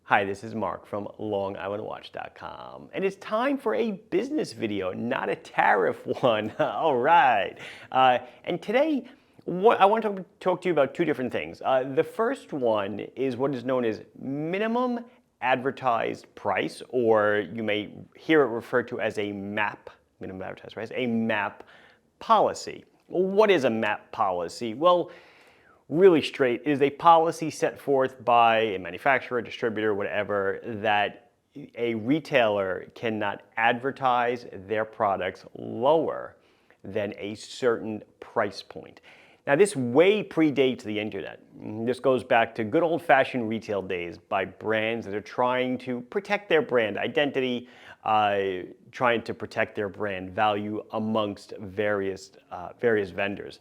Hi, this is Mark from LongIslandWatch.com, and it's time for a business video, not a tariff one. All right. And today, I want to talk to you about two different things. The first one is what is known as minimum advertised price, or you may hear it referred to as a MAP, minimum advertised price, a MAP policy. Well, what is a MAP policy? Well, really straight, is a policy set forth by a manufacturer, distributor, whatever, that a retailer cannot advertise their products lower than a certain price point. Now, this way predates the internet. This goes back to good old-fashioned retail days by brands that are trying to protect their brand identity, trying to protect their brand value amongst various vendors.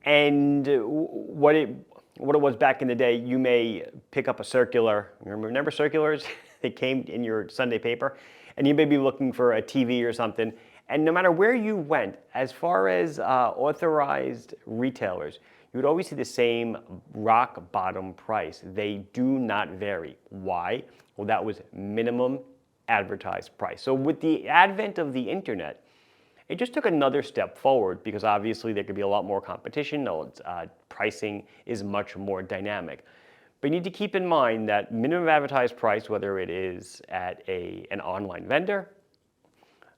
And what it was back in the day, you may pick up a circular. Remember circulars? They came in your Sunday paper, and you may be looking for a TV or something. And no matter where you went, as far as authorized retailers, you would always see the same rock bottom price. They do not vary. Why? Well, that was minimum advertised price. So with the advent of the internet, it just took another step forward because obviously there could be a lot more competition. Pricing is much more dynamic. But you need to keep in mind that minimum advertised price, whether it is at an online vendor,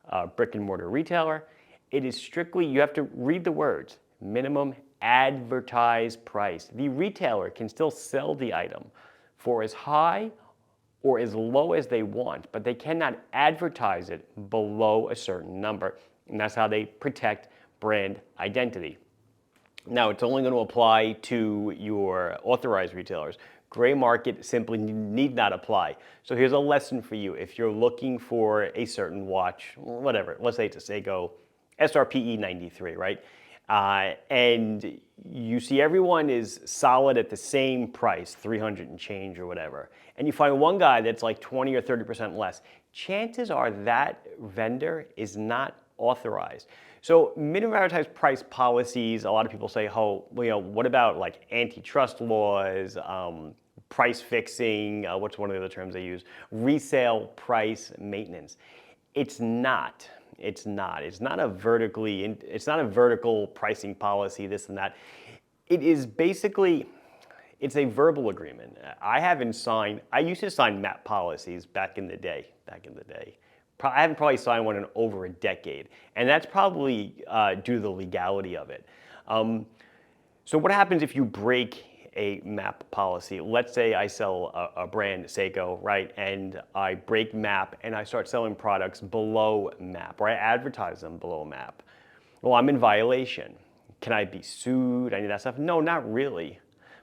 a brick and mortar retailer, it is strictly, you have to read the words, minimum advertised price. The retailer can still sell the item for as high or as low as they want, but they cannot advertise it below a certain number. And that's how they protect brand identity. Now, it's only going to apply to your authorized retailers. Gray market simply need not apply. So here's a lesson for you. If you're looking for a certain watch, whatever, let's say it's a Seiko SRPE 93, right? And you see everyone is solid at the same price, 300 and change or whatever, and you find one guy that's like 20 or 30% less, chances are that vendor is not authorized. So minimum advertised price policies, a lot of people say, oh, well, you know, what about like antitrust laws, price fixing, what's one of the other terms they use, resale price maintenance. It's not a vertical pricing policy, this and that. It is basically, it's a verbal agreement. I used to sign MAP policies back in the day. I haven't probably signed one in over a decade, and that's probably due to the legality of it. So what happens if you break a MAP policy? Let's say I sell a brand, Seiko, right, and I break MAP and I start selling products below MAP, or I advertise them below MAP. Well, I'm in violation. Can I be sued? Any of that stuff? No, not really.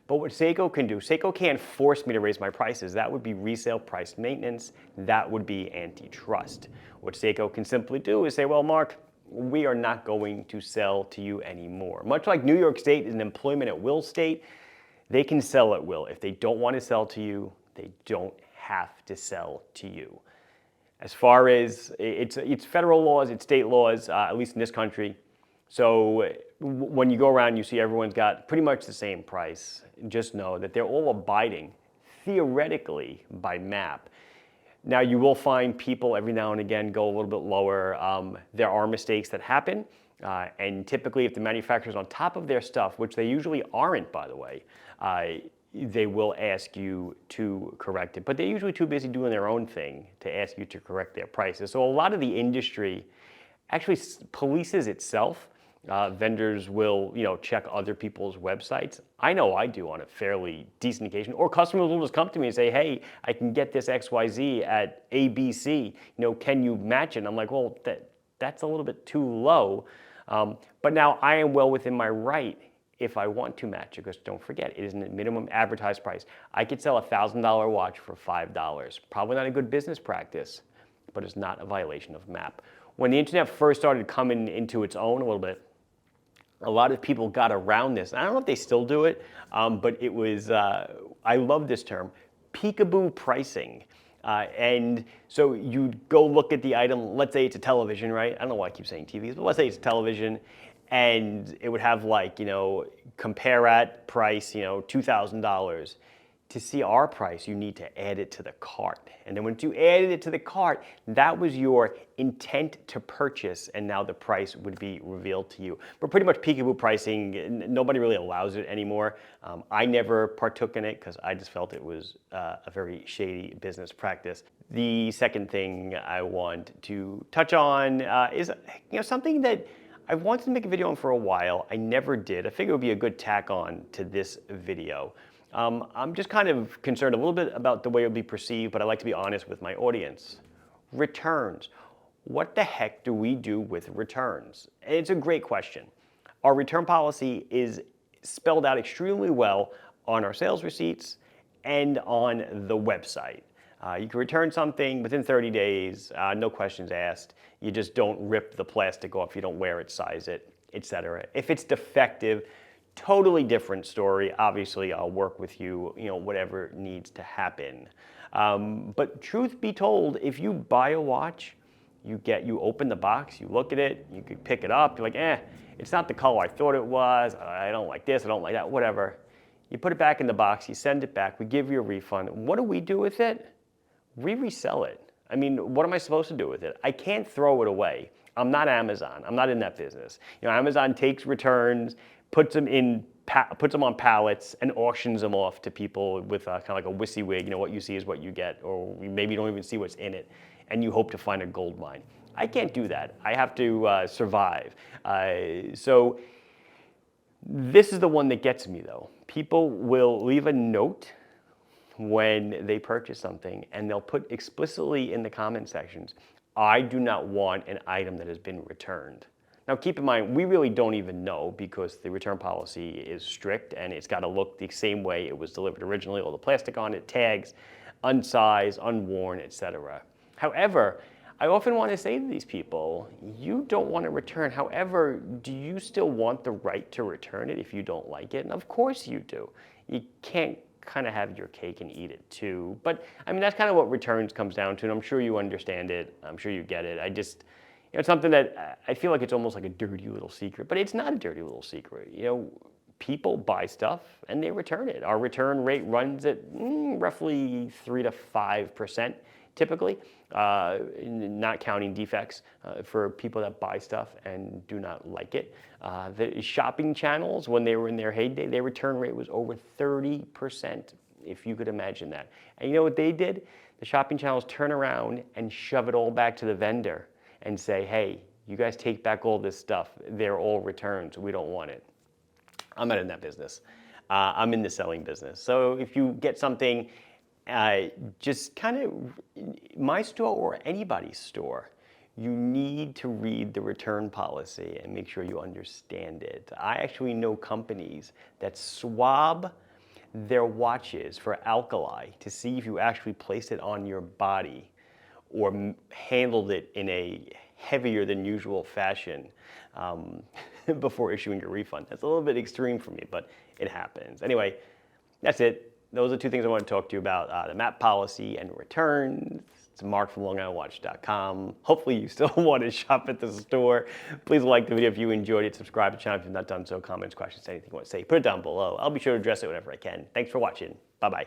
But what Seiko can do, Seiko can't force me to raise my prices. That would be resale price maintenance. That would be antitrust. What Seiko can simply do is say, well, Mark, we are not going to sell to you anymore. Much like New York State is an employment at will state, they can sell at will. If they don't want to sell to you, they don't have to sell to you. As far as, it's federal laws, it's state laws, at least in this country. So when you go around, you see everyone's got pretty much the same price. Just know that they're all abiding, theoretically, by MAP. Now, you will find people every now and again go a little bit lower. There are mistakes that happen. And typically, if the manufacturer's on top of their stuff, which they usually aren't, by the way, they will ask you to correct it. But they're usually too busy doing their own thing to ask you to correct their prices. So a lot of the industry actually polices itself. Vendors will, check other people's websites. I know I do on a fairly decent occasion. Or customers will just come to me and say, hey, I can get this XYZ at ABC. Can you match it? And I'm like, well, that's a little bit too low. But now I am well within my right if I want to match it, because don't forget, it is a minimum advertised price. I could sell a $1,000 watch for $5. Probably not a good business practice, but it's not a violation of MAP. When the internet first started coming into its own a little bit, a lot of people got around this. I don't know if they still do it, but it was, I love this term, Peekaboo Pricing. And so you'd go look at the item, let's say it's a television, right? I don't know why I keep saying TVs, but let's say it's a television, and it would have like, compare at price, $2,000. to see our price, you need to add it to the cart. And then once you added it to the cart, that was your intent to purchase, and now the price would be revealed to you. But pretty much Peekaboo Pricing, nobody really allows it anymore. I never partook in it because I just felt it was a very shady business practice. The second thing I want to touch on is something that I've wanted to make a video on for a while. I never did. I figured it would be a good tack on to this video. I'm just kind of concerned a little bit about the way it will be perceived, but I like to be honest with my audience. Returns. What the heck do we do with returns? It's a great question. Our return policy is spelled out extremely well on our sales receipts and on the website. You can return something within 30 days, no questions asked. You just don't rip the plastic off, you don't wear it, size it, etc. If it's defective, totally different story. Obviously, I'll work with you, whatever needs to happen. But truth be told, if you buy a watch, you open the box, you look at it, you could pick it up, you're like, it's not the color I thought it was, I don't like this, I don't like that, whatever. You put it back in the box, you send it back, we give you a refund. What do we do with it? We resell it. I mean, what am I supposed to do with it? I can't throw it away. I'm not Amazon. I'm not in that business. Amazon takes returns, puts them on pallets, and auctions them off to people with kind of like a WYSIWYG. What you see is what you get, or maybe you don't even see what's in it, and you hope to find a gold mine. I can't do that. I have to survive. So this is the one that gets me, though. People will leave a note when they purchase something, and they'll put explicitly in the comment sections, I do not want an item that has been returned. Now keep in mind, we really don't even know because the return policy is strict and it's got to look the same way it was delivered originally, all the plastic on it, tags, unsized, unworn, etc. However, I often want to say to these people, you don't want to return. However, do you still want the right to return it if you don't like it? And of course you do. You can't kind of have your cake and eat it too. But I mean, that's kind of what returns comes down to, and I'm sure you understand it. I'm sure you get it. It's something that I feel like it's almost like a dirty little secret, but it's not a dirty little secret. People buy stuff and they return it. Our return rate runs at roughly 3 to 5% typically, not counting defects for people that buy stuff and do not like it. The shopping channels, when they were in their heyday, their return rate was over 30%, if you could imagine that. And you know what they did? The shopping channels turn around and shove it all back to the vendor and say, hey, you guys take back all this stuff. They're all returns. We don't want it. I'm not in that business. I'm in the selling business. So if you get something, just kind of my store or anybody's store, you need to read the return policy and make sure you understand it. I actually know companies that swab their watches for alkali to see if you actually placed it on your body or handled it in a heavier than usual fashion before issuing your refund. That's a little bit extreme for me, but it happens. Anyway, that's it. Those are two things I want to talk to you about, the MAP policy and returns. It's Mark from LongIslandWatch.com. Hopefully you still want to shop at the store. Please like the video if you enjoyed it. Subscribe to the channel if you've not done so. Comments, questions, anything you want to say, put it down below. I'll be sure to address it whenever I can. Thanks for watching. Bye-bye.